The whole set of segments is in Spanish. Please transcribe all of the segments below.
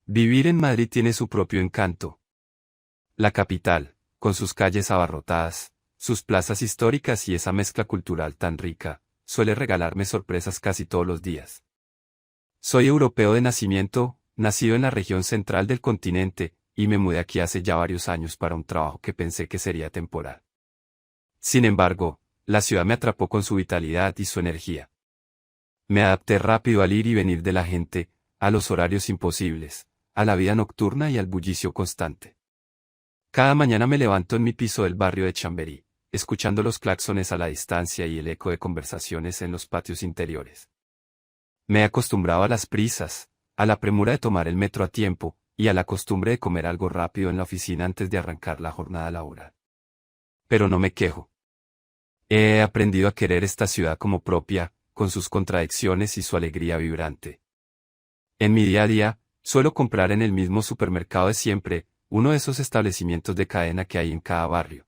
Vivir en Madrid tiene su propio encanto. La capital, con sus calles abarrotadas, sus plazas históricas y esa mezcla cultural tan rica, suele regalarme sorpresas casi todos los días. Soy europeo de nacimiento, nacido en la región central del continente, y me mudé aquí hace ya varios años para un trabajo que pensé que sería temporal. Sin embargo, la ciudad me atrapó con su vitalidad y su energía. Me adapté rápido al ir y venir de la gente, a los horarios imposibles, a la vida nocturna y al bullicio constante. Cada mañana me levanto en mi piso del barrio de Chamberí, escuchando los claxones a la distancia y el eco de conversaciones en los patios interiores. Me he acostumbrado a las prisas, a la premura de tomar el metro a tiempo, y a la costumbre de comer algo rápido en la oficina antes de arrancar la jornada laboral. Pero no me quejo. He aprendido a querer esta ciudad como propia, con sus contradicciones y su alegría vibrante. En mi día a día, suelo comprar en el mismo supermercado de siempre, uno de esos establecimientos de cadena que hay en cada barrio.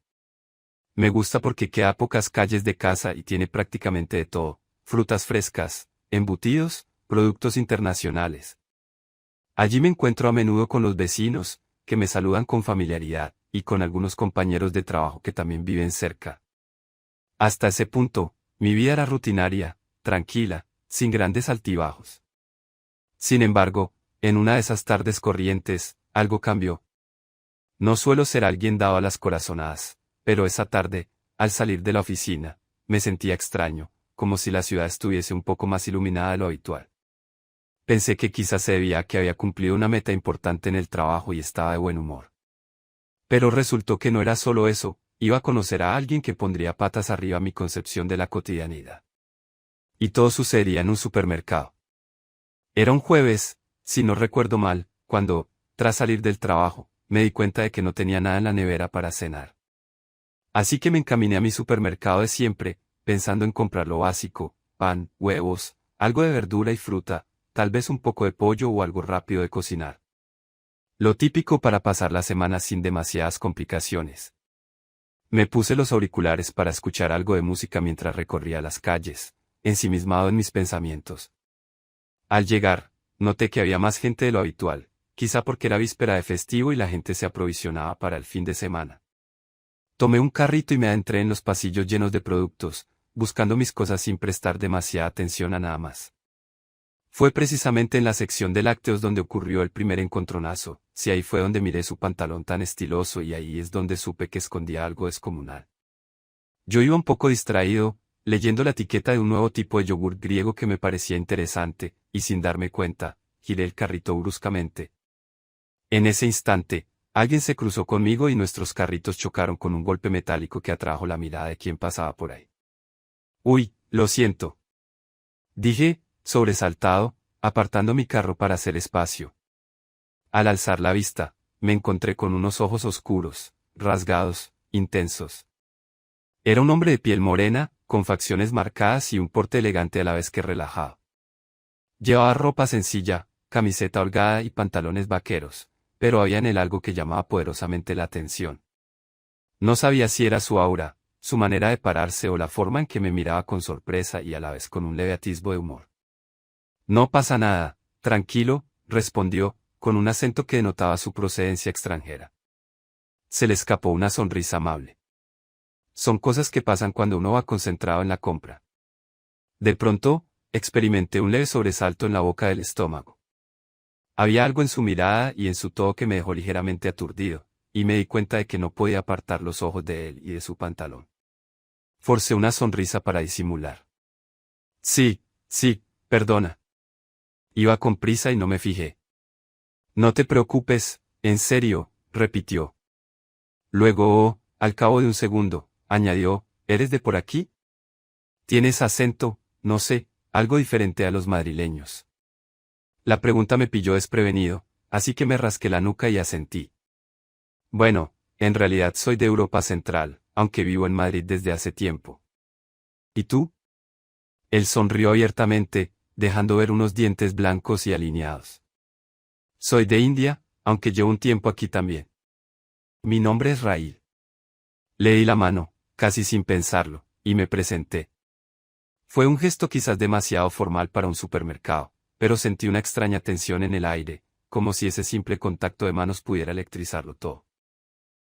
Me gusta porque queda a pocas calles de casa y tiene prácticamente de todo: frutas frescas, embutidos, productos internacionales. Allí me encuentro a menudo con los vecinos, que me saludan con familiaridad, y con algunos compañeros de trabajo que también viven cerca. Hasta ese punto, mi vida era rutinaria, tranquila, sin grandes altibajos. Sin embargo, en una de esas tardes corrientes, algo cambió. No suelo ser alguien dado a las corazonadas, pero esa tarde, al salir de la oficina, me sentía extraño, como si la ciudad estuviese un poco más iluminada de lo habitual. Pensé que quizás se debía a que había cumplido una meta importante en el trabajo y estaba de buen humor. Pero resultó que no era solo eso, iba a conocer a alguien que pondría patas arriba mi concepción de la cotidianidad. Y todo sucedía en un supermercado. Era un jueves, si no recuerdo mal, cuando, tras salir del trabajo, me di cuenta de que no tenía nada en la nevera para cenar. Así que me encaminé a mi supermercado de siempre, pensando en comprar lo básico: pan, huevos, algo de verdura y fruta, tal vez un poco de pollo o algo rápido de cocinar. Lo típico para pasar la semana sin demasiadas complicaciones. Me puse los auriculares para escuchar algo de música mientras recorría las calles, ensimismado en mis pensamientos. Al llegar, noté que había más gente de lo habitual, quizá porque era víspera de festivo y la gente se aprovisionaba para el fin de semana. Tomé un carrito y me adentré en los pasillos llenos de productos, buscando mis cosas sin prestar demasiada atención a nada más. Fue precisamente en la sección de lácteos donde ocurrió el primer encontronazo, si ahí fue donde miré su pantalón tan estiloso y ahí es donde supe que escondía algo descomunal. Yo iba un poco distraído, leyendo la etiqueta de un nuevo tipo de yogur griego que me parecía interesante, y sin darme cuenta, giré el carrito bruscamente. En ese instante, alguien se cruzó conmigo y nuestros carritos chocaron con un golpe metálico que atrajo la mirada de quien pasaba por ahí. «Uy, lo siento», dije, sobresaltado, apartando mi carro para hacer espacio. Al alzar la vista, me encontré con unos ojos oscuros, rasgados, intensos. Era un hombre de piel morena, con facciones marcadas y un porte elegante a la vez que relajado. Llevaba ropa sencilla, camiseta holgada y pantalones vaqueros, pero había en él algo que llamaba poderosamente la atención. No sabía si era su aura, su manera de pararse o la forma en que me miraba con sorpresa y a la vez con un leve atisbo de humor. «No pasa nada, tranquilo», respondió, con un acento que denotaba su procedencia extranjera. Se le escapó una sonrisa amable. Son cosas que pasan cuando uno va concentrado en la compra. De pronto, experimenté un leve sobresalto en la boca del estómago. Había algo en su mirada y en su tono que me dejó ligeramente aturdido, y me di cuenta de que no podía apartar los ojos de él y de su pantalón. Forcé una sonrisa para disimular. Sí, perdona. Iba con prisa y no me fijé. «No te preocupes, en serio», repitió. Luego, al cabo de un segundo, añadió: «¿Eres de por aquí? Tienes acento, no sé, algo diferente a los madrileños». La pregunta me pilló desprevenido, así que me rasqué la nuca y asentí. «Bueno, en realidad soy de Europa Central, aunque vivo en Madrid desde hace tiempo». «¿Y tú?». Él sonrió abiertamente, dejando ver unos dientes blancos y alineados. «Soy de India, aunque llevo un tiempo aquí también. Mi nombre es Rahil». Le di la mano, casi sin pensarlo, y me presenté. Fue un gesto quizás demasiado formal para un supermercado, pero sentí una extraña tensión en el aire, como si ese simple contacto de manos pudiera electrizarlo todo.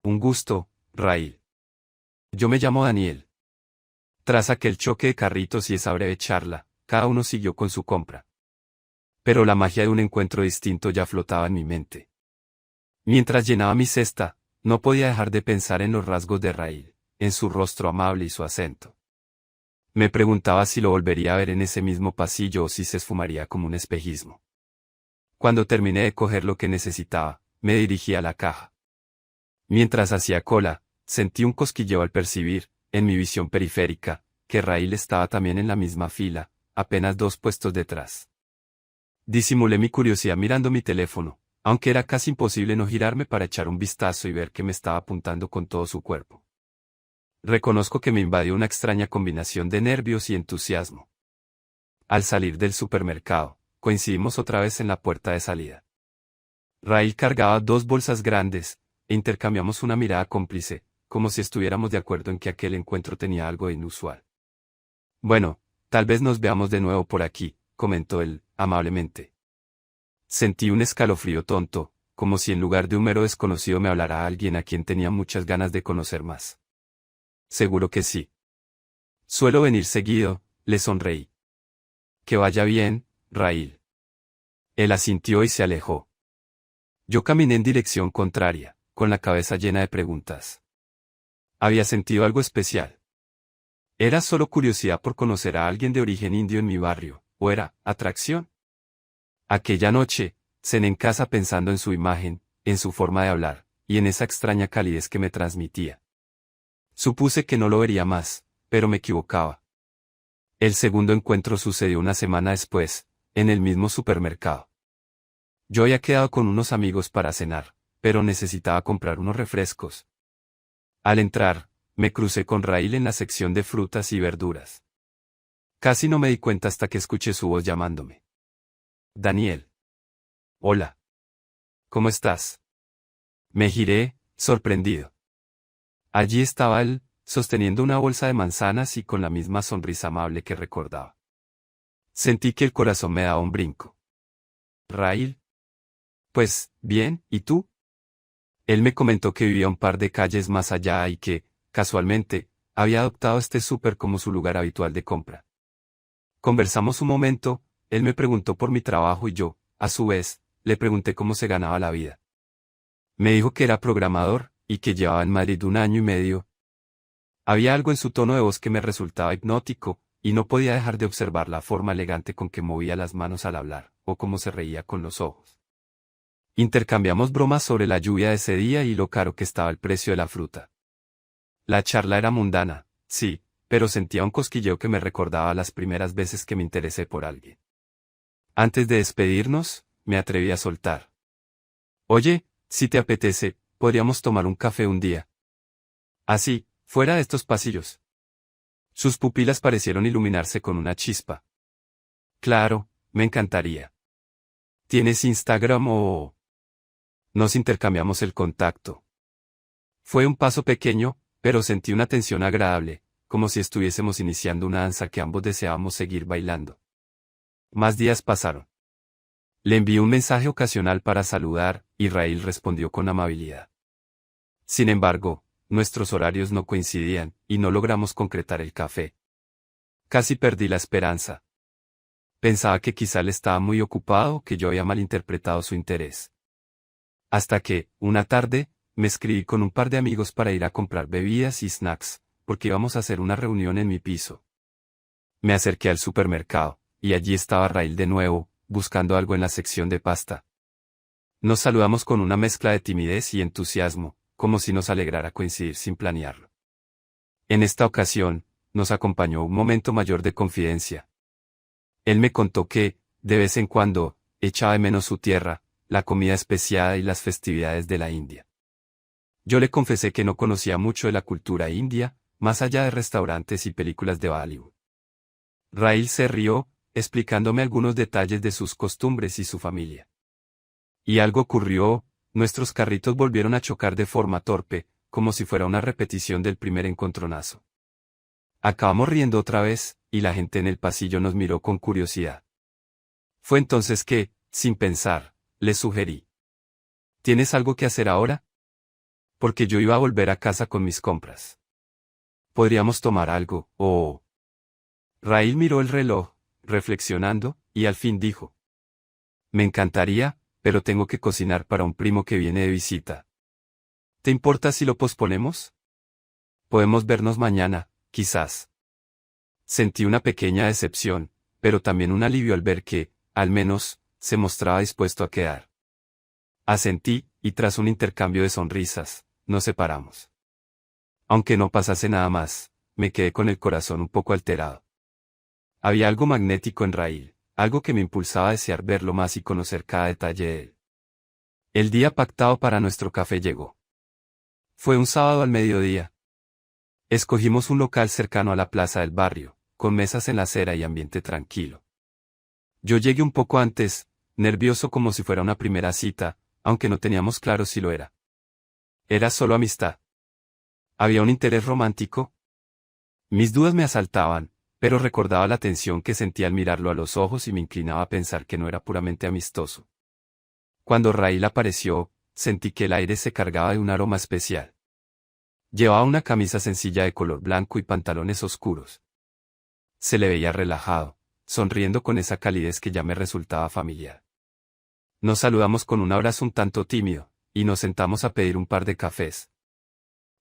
Un gusto, Raíl. Yo me llamo Daniel. Tras aquel choque de carritos y esa breve charla, cada uno siguió con su compra. Pero la magia de un encuentro distinto ya flotaba en mi mente. Mientras llenaba mi cesta, no podía dejar de pensar en los rasgos de Raíl, en su rostro amable y su acento. Me preguntaba si lo volvería a ver en ese mismo pasillo o si se esfumaría como un espejismo. Cuando terminé de coger lo que necesitaba, me dirigí a la caja. Mientras hacía cola, sentí un cosquilleo al percibir, en mi visión periférica, que Raíl estaba también en la misma fila, apenas 2 puestos detrás. Disimulé mi curiosidad mirando mi teléfono, aunque era casi imposible no girarme para echar un vistazo y ver que me estaba apuntando con todo su cuerpo. Reconozco que me invadió una extraña combinación de nervios y entusiasmo. Al salir del supermercado, coincidimos otra vez en la puerta de salida. Raíl cargaba 2 bolsas grandes, e intercambiamos una mirada cómplice, como si estuviéramos de acuerdo en que aquel encuentro tenía algo de inusual. Bueno, tal vez nos veamos de nuevo por aquí, comentó él, amablemente. Sentí un escalofrío tonto, como si en lugar de un mero desconocido me hablara alguien a quien tenía muchas ganas de conocer más. Seguro que sí. Suelo venir seguido, le sonreí. Que vaya bien, Raíl. Él asintió y se alejó. Yo caminé en dirección contraria, con la cabeza llena de preguntas. Había sentido algo especial. ¿Era solo curiosidad por conocer a alguien de origen indio en mi barrio, o era atracción? Aquella noche, cené en casa pensando en su imagen, en su forma de hablar, y en esa extraña calidez que me transmitía. Supuse que no lo vería más, pero me equivocaba. El segundo encuentro sucedió una semana después, en el mismo supermercado. Yo había quedado con unos amigos para cenar, pero necesitaba comprar unos refrescos. Al entrar, me crucé con Raíl en la sección de frutas y verduras. Casi no me di cuenta hasta que escuché su voz llamándome. Daniel. Hola. ¿Cómo estás? Me giré, sorprendido. Allí estaba él, sosteniendo una bolsa de manzanas y con la misma sonrisa amable que recordaba. Sentí que el corazón me daba un brinco. Raíl. Pues, bien, ¿y tú? Él me comentó que vivía un par de calles más allá y que, casualmente, había adoptado este súper como su lugar habitual de compra. Conversamos un momento, él me preguntó por mi trabajo y yo, a su vez, le pregunté cómo se ganaba la vida. Me dijo que era programador, y que llevaba en Madrid 1 año y medio. Había algo en su tono de voz que me resultaba hipnótico, y no podía dejar de observar la forma elegante con que movía las manos al hablar, o cómo se reía con los ojos. Intercambiamos bromas sobre la lluvia de ese día y lo caro que estaba el precio de la fruta. La charla era mundana, sí, pero sentía un cosquilleo que me recordaba las primeras veces que me interesé por alguien. Antes de despedirnos, me atreví a soltar. Oye, si te apetece, podríamos tomar un café un día. Así, fuera de estos pasillos. Sus pupilas parecieron iluminarse con una chispa. Claro, me encantaría. ¿Tienes Instagram o...? Nos intercambiamos el contacto. Fue un paso pequeño, pero sentí una tensión agradable, como si estuviésemos iniciando una danza que ambos deseábamos seguir bailando. Más días pasaron. Le envié un mensaje ocasional para saludar, y Raíl respondió con amabilidad. Sin embargo, nuestros horarios no coincidían, y no logramos concretar el café. Casi perdí la esperanza. Pensaba que quizá él estaba muy ocupado o que yo había malinterpretado su interés. Hasta que, una tarde, me escribí con un par de amigos para ir a comprar bebidas y snacks, porque íbamos a hacer una reunión en mi piso. Me acerqué al supermercado, y allí estaba Raíl de nuevo, buscando algo en la sección de pasta. Nos saludamos con una mezcla de timidez y entusiasmo, como si nos alegrara coincidir sin planearlo. En esta ocasión, nos acompañó un momento mayor de confidencia. Él me contó que, de vez en cuando, echaba de menos su tierra, la comida especiada y las festividades de la India. Yo le confesé que no conocía mucho de la cultura india, más allá de restaurantes y películas de Bollywood. Raíl se rió, explicándome algunos detalles de sus costumbres y su familia. Y algo ocurrió, nuestros carritos volvieron a chocar de forma torpe, como si fuera una repetición del primer encontronazo. Acabamos riendo otra vez, y la gente en el pasillo nos miró con curiosidad. Fue entonces que, sin pensar, le sugerí. ¿Tienes algo que hacer ahora? Porque yo iba a volver a casa con mis compras. Podríamos tomar algo, o... Raíl miró el reloj, reflexionando, y al fin dijo. Me encantaría, pero tengo que cocinar para un primo que viene de visita. ¿Te importa si lo posponemos? Podemos vernos mañana, quizás. Sentí una pequeña decepción, pero también un alivio al ver que, al menos, se mostraba dispuesto a quedar. Asentí, y tras un intercambio de sonrisas, nos separamos. Aunque no pasase nada más, me quedé con el corazón un poco alterado. Había algo magnético en Raíl, algo que me impulsaba a desear verlo más y conocer cada detalle de él. El día pactado para nuestro café llegó. Fue un sábado al mediodía. Escogimos un local cercano a la plaza del barrio, con mesas en la acera y ambiente tranquilo. Yo llegué un poco antes, nervioso como si fuera una primera cita, aunque no teníamos claro si lo era. Era solo amistad. ¿Había un interés romántico? Mis dudas me asaltaban, pero recordaba la tensión que sentía al mirarlo a los ojos y me inclinaba a pensar que no era puramente amistoso. Cuando Raíl apareció, sentí que el aire se cargaba de un aroma especial. Llevaba una camisa sencilla de color blanco y pantalones oscuros. Se le veía relajado, sonriendo con esa calidez que ya me resultaba familiar. Nos saludamos con un abrazo un tanto tímido, y nos sentamos a pedir un par de cafés.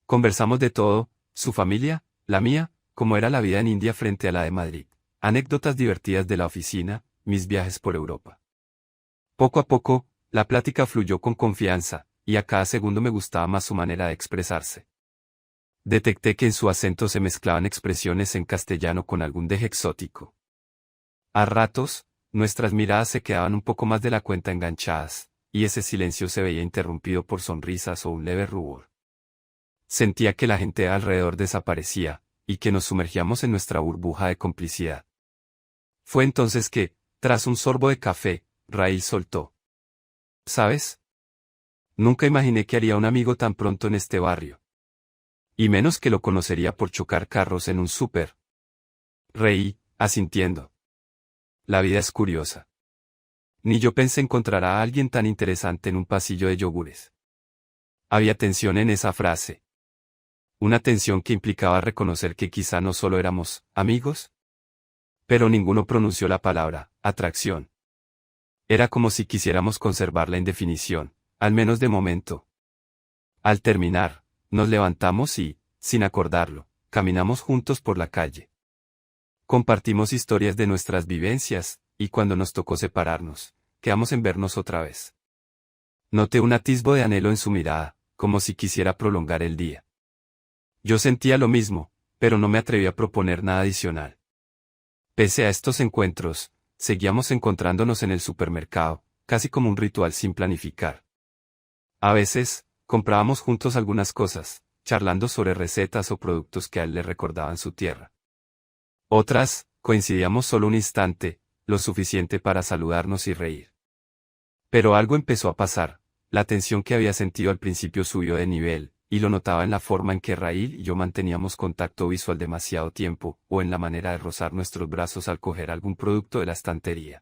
Conversamos de todo, su familia, la mía, cómo era la vida en India frente a la de Madrid, anécdotas divertidas de la oficina, mis viajes por Europa. Poco a poco, la plática fluyó con confianza, y a cada segundo me gustaba más su manera de expresarse. Detecté que en su acento se mezclaban expresiones en castellano con algún deje exótico. A ratos, nuestras miradas se quedaban un poco más de la cuenta enganchadas, y ese silencio se veía interrumpido por sonrisas o un leve rubor. Sentía que la gente alrededor desaparecía, y que nos sumergíamos en nuestra burbuja de complicidad. Fue entonces que, tras un sorbo de café, Raíl soltó. ¿Sabes? Nunca imaginé que haría un amigo tan pronto en este barrio. Y menos que lo conocería por chocar carros en un súper. Reí, asintiendo. La vida es curiosa. Ni yo pensé encontrar a alguien tan interesante en un pasillo de yogures. Había tensión en esa frase. Una tensión que implicaba reconocer que quizá no solo éramos amigos. Pero ninguno pronunció la palabra atracción. Era como si quisiéramos conservar la indefinición, al menos de momento. Al terminar, nos levantamos y, sin acordarlo, caminamos juntos por la calle. Compartimos historias de nuestras vivencias, y cuando nos tocó separarnos, quedamos en vernos otra vez. Noté un atisbo de anhelo en su mirada, como si quisiera prolongar el día. Yo sentía lo mismo, pero no me atreví a proponer nada adicional. Pese a estos encuentros, seguíamos encontrándonos en el supermercado, casi como un ritual sin planificar. A veces, comprábamos juntos algunas cosas, charlando sobre recetas o productos que a él le recordaban su tierra. Otras, coincidíamos solo un instante, lo suficiente para saludarnos y reír. Pero algo empezó a pasar, la tensión que había sentido al principio subió de nivel, y lo notaba en la forma en que Raíl y yo manteníamos contacto visual demasiado tiempo, o en la manera de rozar nuestros brazos al coger algún producto de la estantería.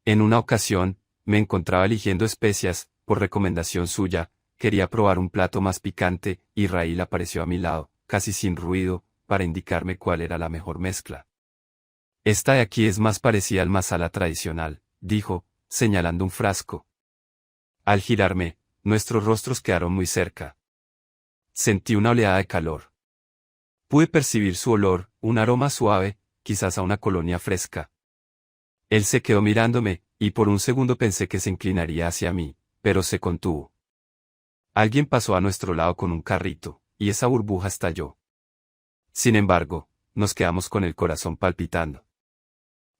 En una ocasión, me encontraba eligiendo especias, por recomendación suya, quería probar un plato más picante, y Raíl apareció a mi lado, casi sin ruido, para indicarme cuál era la mejor mezcla. Esta de aquí es más parecida al masala tradicional, dijo, señalando un frasco. Al girarme, nuestros rostros quedaron muy cerca. Sentí una oleada de calor. Pude percibir su olor, un aroma suave, quizás a una colonia fresca. Él se quedó mirándome, y por un segundo pensé que se inclinaría hacia mí, pero se contuvo. Alguien pasó a nuestro lado con un carrito, y esa burbuja estalló. Sin embargo, nos quedamos con el corazón palpitando.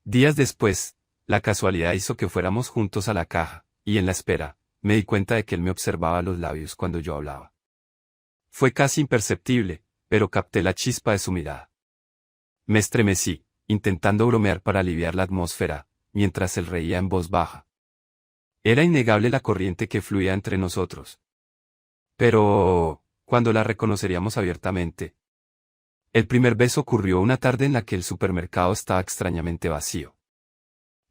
Días después, la casualidad hizo que fuéramos juntos a la caja, y en la espera, me di cuenta de que él me observaba los labios cuando yo hablaba. Fue casi imperceptible, pero capté la chispa de su mirada. Me estremecí, intentando bromear para aliviar la atmósfera, mientras él reía en voz baja. Era innegable la corriente que fluía entre nosotros. Pero, ¿cuándo la reconoceríamos abiertamente? El primer beso ocurrió una tarde en la que el supermercado estaba extrañamente vacío.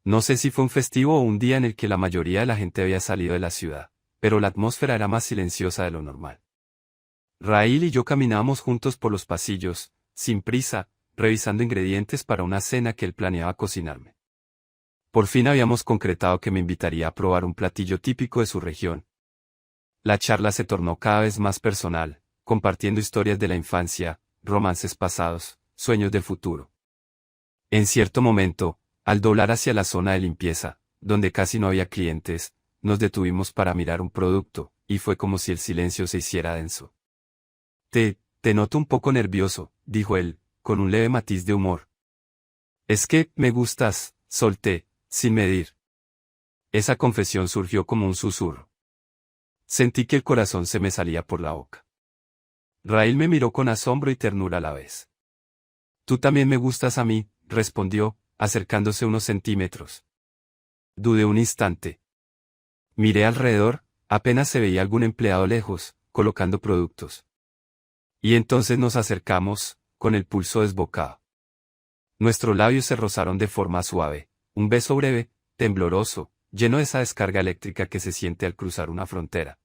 No sé si fue un festivo o un día en el que la mayoría de la gente había salido de la ciudad, pero la atmósfera era más silenciosa de lo normal. Raíl y yo caminábamos juntos por los pasillos, sin prisa, revisando ingredientes para una cena que él planeaba cocinarme. Por fin habíamos concretado que me invitaría a probar un platillo típico de su región. La charla se tornó cada vez más personal, compartiendo historias de la infancia, romances pasados, sueños del futuro. En cierto momento, al doblar hacia la zona de limpieza, donde casi no había clientes, nos detuvimos para mirar un producto, y fue como si el silencio se hiciera denso. Te noto un poco nervioso, dijo él, con un leve matiz de humor. Es que, me gustas, solté, sin medir. Esa confesión surgió como un susurro. Sentí que el corazón se me salía por la boca. Raíl me miró con asombro y ternura a la vez. Tú también me gustas a mí, respondió, acercándose unos centímetros. Dudé un instante. Miré alrededor, apenas se veía algún empleado lejos, colocando productos. Y entonces nos acercamos, con el pulso desbocado. Nuestros labios se rozaron de forma suave, un beso breve, tembloroso, lleno de esa descarga eléctrica que se siente al cruzar una frontera.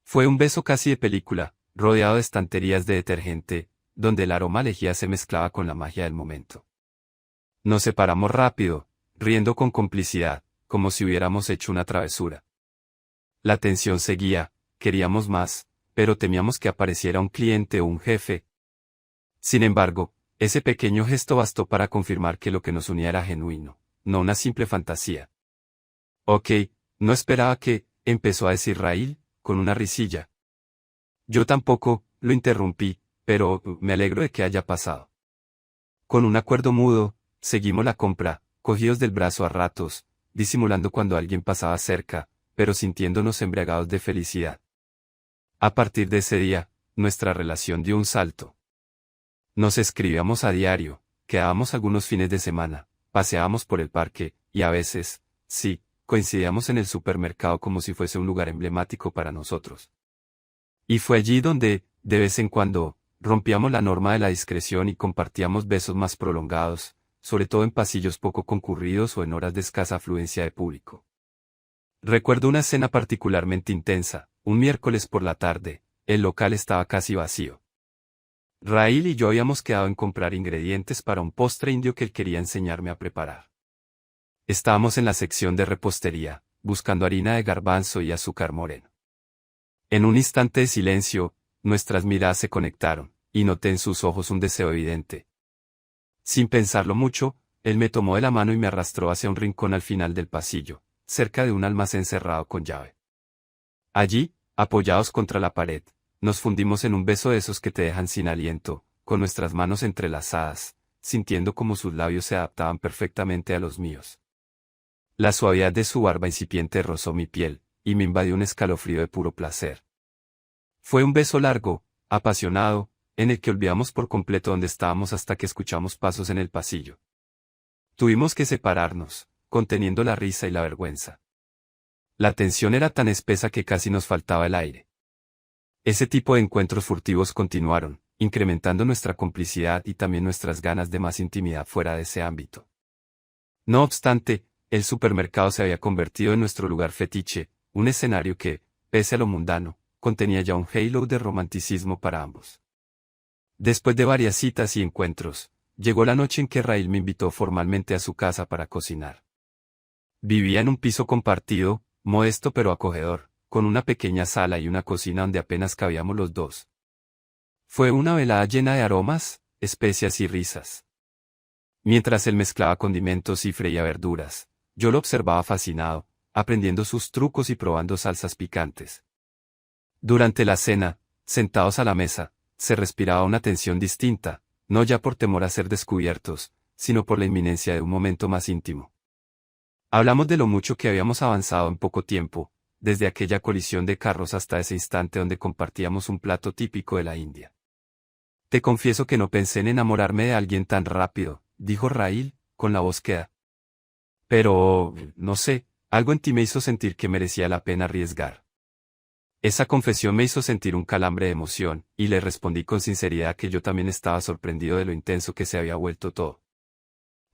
Fue un beso casi de película, rodeado de estanterías de detergente, donde el aroma lejía se mezclaba con la magia del momento. Nos separamos rápido, riendo con complicidad, como si hubiéramos hecho una travesura. La tensión seguía, queríamos más, pero temíamos que apareciera un cliente o un jefe. Sin embargo, ese pequeño gesto bastó para confirmar que lo que nos unía era genuino, no una simple fantasía. Ok, no esperaba que, empezó a decir Raíl, con una risilla. Yo tampoco, lo interrumpí, pero me alegro de que haya pasado. Con un acuerdo mudo, seguimos la compra, cogidos del brazo a ratos, disimulando cuando alguien pasaba cerca, pero sintiéndonos embriagados de felicidad. A partir de ese día, nuestra relación dio un salto. Nos escribíamos a diario, quedábamos algunos fines de semana, paseábamos por el parque, y a veces, sí, coincidíamos en el supermercado como si fuese un lugar emblemático para nosotros. Y fue allí donde, de vez en cuando, rompíamos la norma de la discreción y compartíamos besos más prolongados, sobre todo en pasillos poco concurridos o en horas de escasa afluencia de público. Recuerdo una cena particularmente intensa, un miércoles por la tarde, el local estaba casi vacío. Raíl y yo habíamos quedado en comprar ingredientes para un postre indio que él quería enseñarme a preparar. Estábamos en la sección de repostería, buscando harina de garbanzo y azúcar moreno. En un instante de silencio, nuestras miradas se conectaron, y noté en sus ojos un deseo evidente. Sin pensarlo mucho, él me tomó de la mano y me arrastró hacia un rincón al final del pasillo, cerca de un almacén cerrado con llave. Allí, apoyados contra la pared, nos fundimos en un beso de esos que te dejan sin aliento, con nuestras manos entrelazadas, sintiendo como sus labios se adaptaban perfectamente a los míos. La suavidad de su barba incipiente rozó mi piel, y me invadió un escalofrío de puro placer. Fue un beso largo, apasionado, en el que olvidamos por completo dónde estábamos hasta que escuchamos pasos en el pasillo. Tuvimos que separarnos, conteniendo la risa y la vergüenza. La tensión era tan espesa que casi nos faltaba el aire. Ese tipo de encuentros furtivos continuaron, incrementando nuestra complicidad y también nuestras ganas de más intimidad fuera de ese ámbito. No obstante, el supermercado se había convertido en nuestro lugar fetiche, un escenario que, pese a lo mundano, contenía ya un halo de romanticismo para ambos. Después de varias citas y encuentros, llegó la noche en que Raíl me invitó formalmente a su casa para cocinar. Vivía en un piso compartido, modesto pero acogedor, con una pequeña sala y una cocina donde apenas cabíamos los dos. Fue una velada llena de aromas, especias y risas. Mientras él mezclaba condimentos y freía verduras, yo lo observaba fascinado, aprendiendo sus trucos y probando salsas picantes. Durante la cena, sentados a la mesa, se respiraba una tensión distinta, no ya por temor a ser descubiertos, sino por la inminencia de un momento más íntimo. Hablamos de lo mucho que habíamos avanzado en poco tiempo, desde aquella colisión de carros hasta ese instante donde compartíamos un plato típico de la India. Te confieso que no pensé en enamorarme de alguien tan rápido, dijo Raíl, con la voz queda. Pero, no sé, algo en ti me hizo sentir que merecía la pena arriesgar. Esa confesión me hizo sentir un calambre de emoción, y le respondí con sinceridad que yo también estaba sorprendido de lo intenso que se había vuelto todo.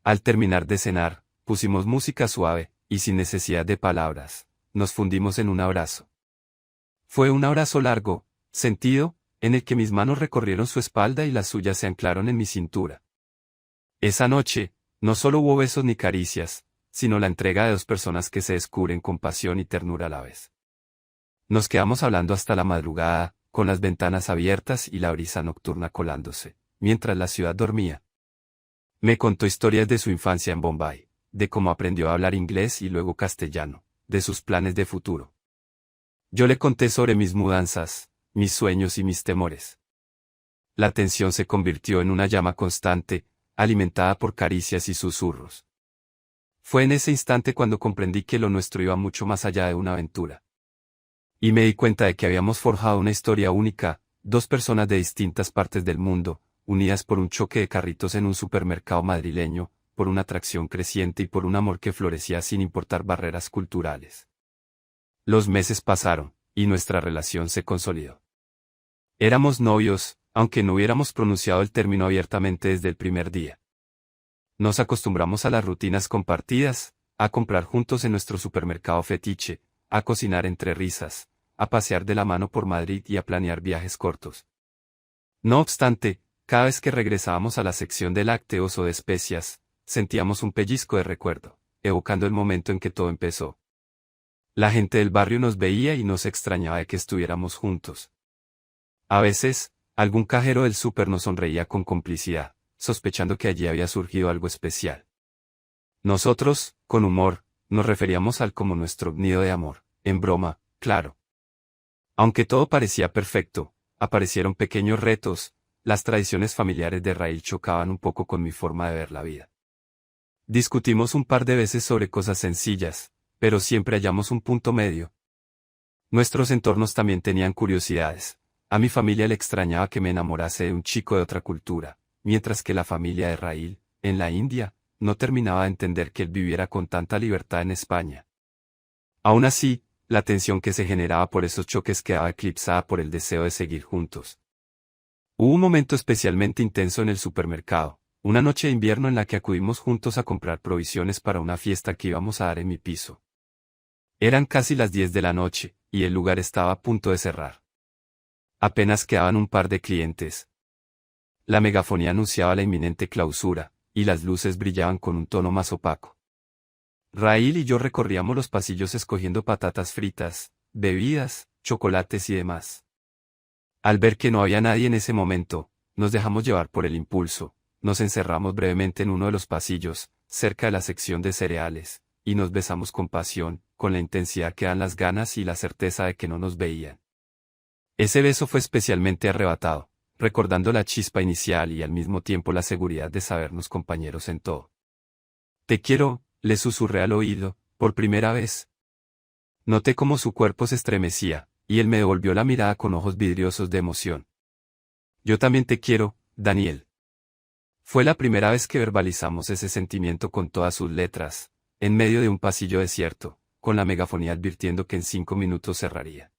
Al terminar de cenar, pusimos música suave, y sin necesidad de palabras, nos fundimos en un abrazo. Fue un abrazo largo, sentido, en el que mis manos recorrieron su espalda y las suyas se anclaron en mi cintura. Esa noche, no solo hubo besos ni caricias, sino la entrega de dos personas que se descubren con pasión y ternura a la vez. Nos quedamos hablando hasta la madrugada, con las ventanas abiertas y la brisa nocturna colándose, mientras la ciudad dormía. Me contó historias de su infancia en Bombay, de cómo aprendió a hablar inglés y luego castellano, de sus planes de futuro. Yo le conté sobre mis mudanzas, mis sueños y mis temores. La tensión se convirtió en una llama constante, alimentada por caricias y susurros. Fue en ese instante cuando comprendí que lo nuestro iba mucho más allá de una aventura. Y me di cuenta de que habíamos forjado una historia única, dos personas de distintas partes del mundo, unidas por un choque de carritos en un supermercado madrileño, por una atracción creciente y por un amor que florecía sin importar barreras culturales. Los meses pasaron, y nuestra relación se consolidó. Éramos novios, aunque no hubiéramos pronunciado el término abiertamente desde el primer día. Nos acostumbramos a las rutinas compartidas, a comprar juntos en nuestro supermercado fetiche, a cocinar entre risas, a pasear de la mano por Madrid y a planear viajes cortos. No obstante, cada vez que regresábamos a la sección de lácteos o de especias, sentíamos un pellizco de recuerdo, evocando el momento en que todo empezó. La gente del barrio nos veía y nos extrañaba de que estuviéramos juntos. A veces, algún cajero del súper nos sonreía con complicidad, sospechando que allí había surgido algo especial. Nosotros, con humor, nos referíamos al como nuestro nido de amor, en broma, claro. Aunque todo parecía perfecto, aparecieron pequeños retos, las tradiciones familiares de Raíl chocaban un poco con mi forma de ver la vida. Discutimos un par de veces sobre cosas sencillas, pero siempre hallamos un punto medio. Nuestros entornos también tenían curiosidades. A mi familia le extrañaba que me enamorase de un chico de otra cultura, mientras que la familia de Raíl, en la India, no terminaba de entender que él viviera con tanta libertad en España. Aún así, la tensión que se generaba por esos choques quedaba eclipsada por el deseo de seguir juntos. Hubo un momento especialmente intenso en el supermercado, una noche de invierno en la que acudimos juntos a comprar provisiones para una fiesta que íbamos a dar en mi piso. Eran casi las 10 de la noche, y el lugar estaba a punto de cerrar. Apenas quedaban un par de clientes. La megafonía anunciaba la inminente clausura, y las luces brillaban con un tono más opaco. Raíl y yo recorríamos los pasillos escogiendo patatas fritas, bebidas, chocolates y demás. Al ver que no había nadie en ese momento, nos dejamos llevar por el impulso, nos encerramos brevemente en uno de los pasillos, cerca de la sección de cereales, y nos besamos con pasión, con la intensidad que dan las ganas y la certeza de que no nos veían. Ese beso fue especialmente arrebatado, recordando la chispa inicial y al mismo tiempo la seguridad de sabernos compañeros en todo. Te quiero, le susurré al oído, por primera vez. Noté cómo su cuerpo se estremecía, y él me devolvió la mirada con ojos vidriosos de emoción. Yo también te quiero, Daniel. Fue la primera vez que verbalizamos ese sentimiento con todas sus letras, en medio de un pasillo desierto, con la megafonía advirtiendo que en 5 minutos cerraría.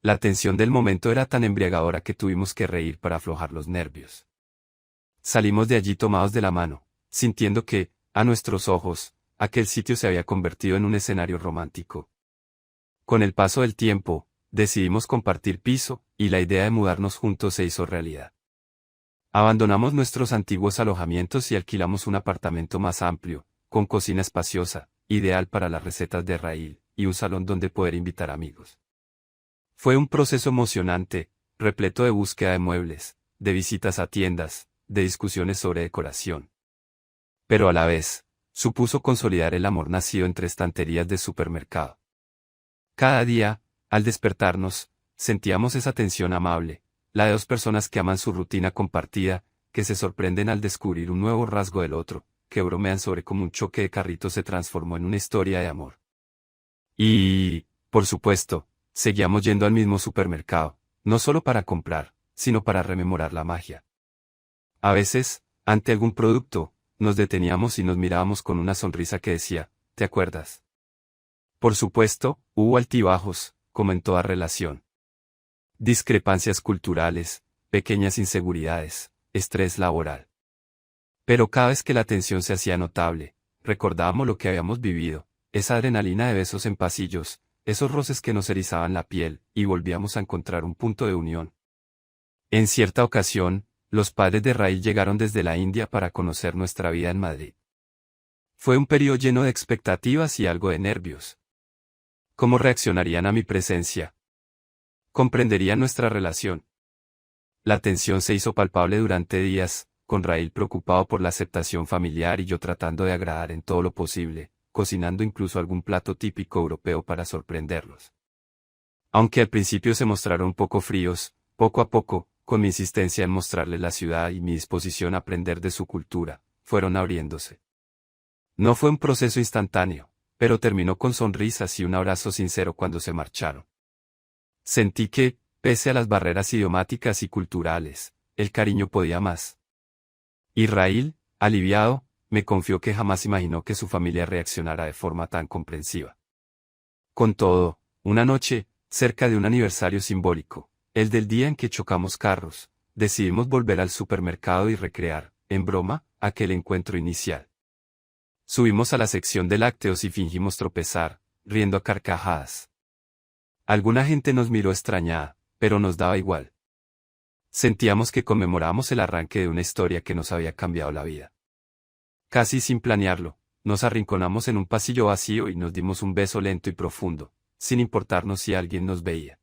La tensión del momento era tan embriagadora que tuvimos que reír para aflojar los nervios. Salimos de allí tomados de la mano, sintiendo que, a nuestros ojos, aquel sitio se había convertido en un escenario romántico. Con el paso del tiempo, decidimos compartir piso, y la idea de mudarnos juntos se hizo realidad. Abandonamos nuestros antiguos alojamientos y alquilamos un apartamento más amplio, con cocina espaciosa, ideal para las recetas de Raíl, y un salón donde poder invitar amigos. Fue un proceso emocionante, repleto de búsqueda de muebles, de visitas a tiendas, de discusiones sobre decoración. Pero a la vez, supuso consolidar el amor nacido entre estanterías de supermercado. Cada día, al despertarnos, sentíamos esa tensión amable, la de dos personas que aman su rutina compartida, que se sorprenden al descubrir un nuevo rasgo del otro, que bromean sobre cómo un choque de carritos se transformó en una historia de amor. Y, por supuesto, seguíamos yendo al mismo supermercado, no solo para comprar, sino para rememorar la magia. A veces, ante algún producto, nos deteníamos y nos mirábamos con una sonrisa que decía, ¿te acuerdas? Por supuesto, hubo altibajos, como en toda relación. Discrepancias culturales, pequeñas inseguridades, estrés laboral. Pero cada vez que la tensión se hacía notable, recordábamos lo que habíamos vivido, esa adrenalina de besos en pasillos, esos roces que nos erizaban la piel, y volvíamos a encontrar un punto de unión. En cierta ocasión, los padres de Raíl llegaron desde la India para conocer nuestra vida en Madrid. Fue un periodo lleno de expectativas y algo de nervios. ¿Cómo reaccionarían a mi presencia? ¿Comprenderían nuestra relación? La tensión se hizo palpable durante días, con Raíl preocupado por la aceptación familiar y yo tratando de agradar en todo lo posible, cocinando incluso algún plato típico europeo para sorprenderlos. Aunque al principio se mostraron un poco fríos, poco a poco, con mi insistencia en mostrarles la ciudad y mi disposición a aprender de su cultura, fueron abriéndose. No fue un proceso instantáneo, pero terminó con sonrisas y un abrazo sincero cuando se marcharon. Sentí que, pese a las barreras idiomáticas y culturales, el cariño podía más. Y Raíl, aliviado, me confió que jamás imaginó que su familia reaccionara de forma tan comprensiva. Con todo, una noche, cerca de un aniversario simbólico, el del día en que chocamos carros, decidimos volver al supermercado y recrear, en broma, aquel encuentro inicial. Subimos a la sección de lácteos y fingimos tropezar, riendo a carcajadas. Alguna gente nos miró extrañada, pero nos daba igual. Sentíamos que conmemoramos el arranque de una historia que nos había cambiado la vida. Casi sin planearlo, nos arrinconamos en un pasillo vacío y nos dimos un beso lento y profundo, sin importarnos si alguien nos veía.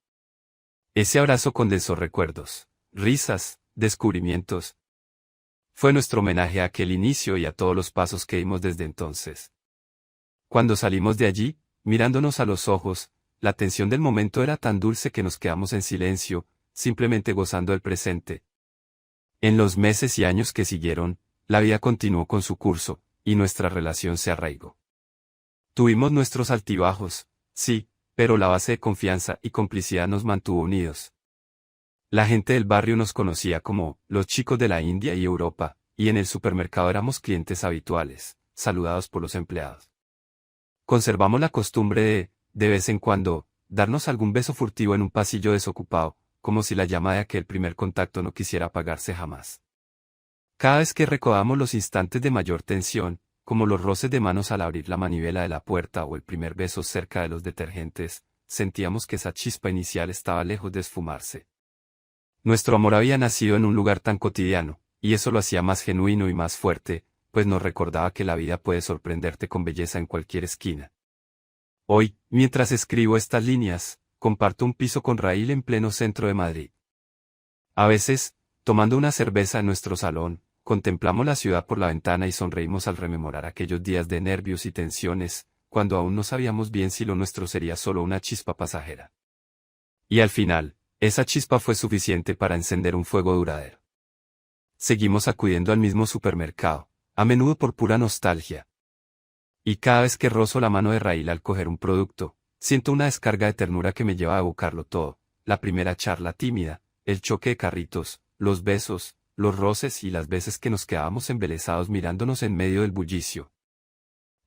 Ese abrazo condensó recuerdos, risas, descubrimientos. Fue nuestro homenaje a aquel inicio y a todos los pasos que dimos desde entonces. Cuando salimos de allí, mirándonos a los ojos, la tensión del momento era tan dulce que nos quedamos en silencio, simplemente gozando el presente. En los meses y años que siguieron, la vida continuó con su curso, y nuestra relación se arraigó. Tuvimos nuestros altibajos, sí, pero la base de confianza y complicidad nos mantuvo unidos. La gente del barrio nos conocía como los chicos de la India y Europa, y en el supermercado éramos clientes habituales, saludados por los empleados. Conservamos la costumbre de vez en cuando, darnos algún beso furtivo en un pasillo desocupado, como si la llama de aquel primer contacto no quisiera apagarse jamás. Cada vez que recordamos los instantes de mayor tensión, como los roces de manos al abrir la manivela de la puerta o el primer beso cerca de los detergentes, sentíamos que esa chispa inicial estaba lejos de esfumarse. Nuestro amor había nacido en un lugar tan cotidiano, y eso lo hacía más genuino y más fuerte, pues nos recordaba que la vida puede sorprenderte con belleza en cualquier esquina. Hoy, mientras escribo estas líneas, comparto un piso con Raíl en pleno centro de Madrid. A veces, tomando una cerveza en nuestro salón, contemplamos la ciudad por la ventana y sonreímos al rememorar aquellos días de nervios y tensiones, cuando aún no sabíamos bien si lo nuestro sería solo una chispa pasajera. Y al final, esa chispa fue suficiente para encender un fuego duradero. Seguimos acudiendo al mismo supermercado, a menudo por pura nostalgia. Y cada vez que rozo la mano de Raíl al coger un producto, siento una descarga de ternura que me lleva a evocarlo todo, la primera charla tímida, el choque de carritos, los besos, los roces y las veces que nos quedábamos embelesados mirándonos en medio del bullicio.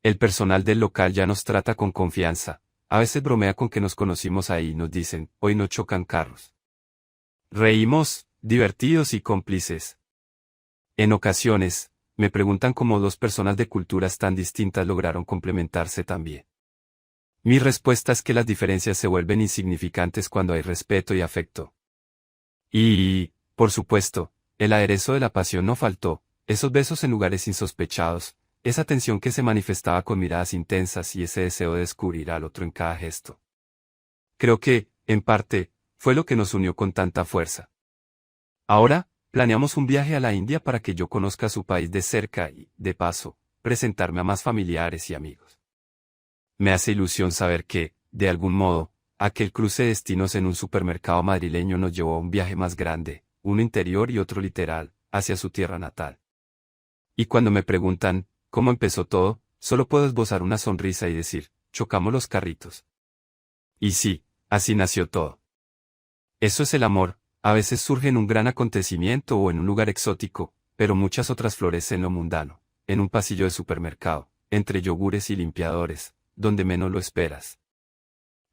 El personal del local ya nos trata con confianza, a veces bromea con que nos conocimos ahí y nos dicen, hoy no chocan carros. Reímos, divertidos y cómplices. En ocasiones, me preguntan cómo dos personas de culturas tan distintas lograron complementarse tan bien. Mi respuesta es que las diferencias se vuelven insignificantes cuando hay respeto y afecto. Y, por supuesto, el aderezo de la pasión no faltó, esos besos en lugares insospechados, esa tensión que se manifestaba con miradas intensas y ese deseo de descubrir al otro en cada gesto. Creo que, en parte, fue lo que nos unió con tanta fuerza. Ahora, planeamos un viaje a la India para que yo conozca su país de cerca y, de paso, presentarme a más familiares y amigos. Me hace ilusión saber que, de algún modo, aquel cruce de destinos en un supermercado madrileño nos llevó a un viaje más grande, uno interior y otro literal, hacia su tierra natal. Y cuando me preguntan, ¿cómo empezó todo?, solo puedo esbozar una sonrisa y decir, chocamos los carritos. Y sí, así nació todo. Eso es el amor, a veces surge en un gran acontecimiento o en un lugar exótico, pero muchas otras florecen en lo mundano, en un pasillo de supermercado, entre yogures y limpiadores, donde menos lo esperas.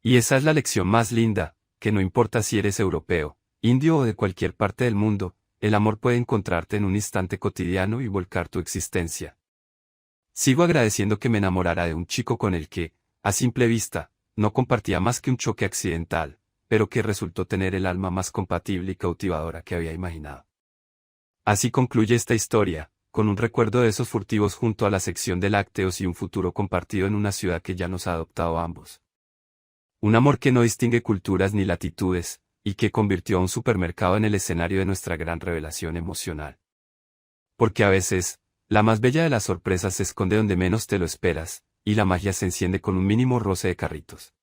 Y esa es la lección más linda, que no importa si eres europeo, indio o de cualquier parte del mundo, el amor puede encontrarte en un instante cotidiano y volcar tu existencia. Sigo agradeciendo que me enamorara de un chico con el que, a simple vista, no compartía más que un choque accidental, pero que resultó tener el alma más compatible y cautivadora que había imaginado. Así concluye esta historia, con un recuerdo de esos furtivos junto a la sección de lácteos y un futuro compartido en una ciudad que ya nos ha adoptado a ambos. Un amor que no distingue culturas ni latitudes, y que convirtió a un supermercado en el escenario de nuestra gran revelación emocional. Porque a veces, la más bella de las sorpresas se esconde donde menos te lo esperas, y la magia se enciende con un mínimo roce de carritos.